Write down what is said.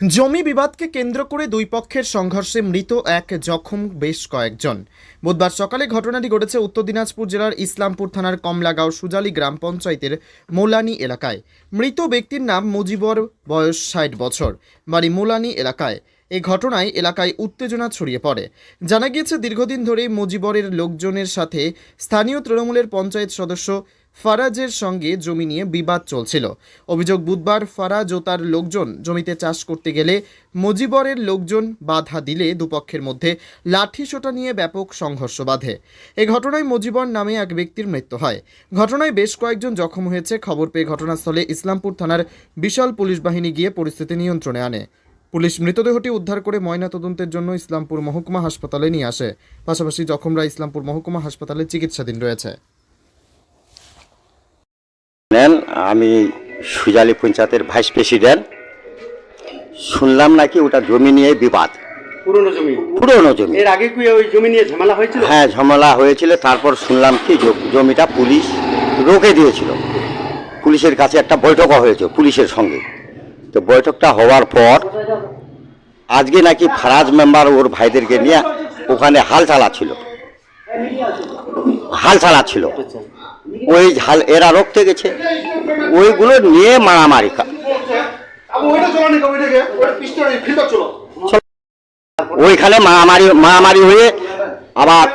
জমি বিবাদকে কেন্দ্র করে দুই পক্ষের সংঘর্ষে মৃত এক, জখম বেশ কয়েকজন। বুধবার সকালে ঘটনাটি ঘটেছে উত্তর দিনাজপুর জেলার ইসলামপুর থানার কমলাগাঁও সুজালি গ্রাম পঞ্চায়েতের মোলানি এলাকায়। মৃত ব্যক্তির নাম মুজিবর, বয়স 60 বছর, বাড়ি মোলানি এলাকায়। এই ঘটনায় এলাকায় উত্তেজনা ছড়িয়ে পড়ে। জানা গিয়েছে, দীর্ঘদিন ধরে মুজিবরের লোকজনের সাথে স্থানীয় তৃণমূলের পঞ্চায়েত সদস্য ফারাজের সঙ্গে জমি নিয়ে বিবাদ চলছিল। অভিযোগ, বুধবার ফারাজ ও তার লোকজন জমিতে চাষ করতে গেলে মুজিবরের লোকজন বাধা দিলে দুপক্ষের মধ্যে লাঠিসোঁটা নিয়ে ব্যাপক সংঘর্ষ বাধে। এই ঘটনায় মুজিবর নামে এক ব্যক্তির মৃত্যু হয়। ঘটনায় বেশ কয়েকজন জখম হয়েছে। খবর পেয়ে ঘটনাস্থলে ইসলামপুর থানার বিশাল পুলিশ বাহিনী গিয়ে পরিস্থিতি নিয়ন্ত্রণে আনে। পুলিশ মৃতদেহটি উদ্ধার করে ময়নাতদন্তের জন্য ইসলামপুর মহকুমা হাসপাতালে নিয়ে আসে। পাশাপাশি জখমরা ইসলামপুর মহকুমা হাসপাতালে চিকিৎসাধীন রয়েছে। আমি সুজালি পঞ্চায়েতের ভাইস প্রেসিডেন্ট। শুনলাম নাকি ওটা জমি নিয়ে বিবাদ, পুরনো জমি। এর আগে কি ওই জমি নিয়ে ঝামেলা হয়েছিল? হ্যাঁ, ঝামেলা হয়েছিল। তারপর শুনলাম কি জমিটা পুলিশ রোকে দিয়েছিল। পুলিশের কাছে একটা বৈঠকও হয়েছে পুলিশের সঙ্গে। তো বৈঠকটা হওয়ার পর আজকে নাকি ফারাজ মেম্বার ওর ভাইদেরকে নিয়ে ওখানে হাল চালাচ্ছিল। ওই ঝাল এরা রক্তে গেছে, ওইগুলো নিয়ে মারামারি। ওইখানে মারামারি হয়ে আবার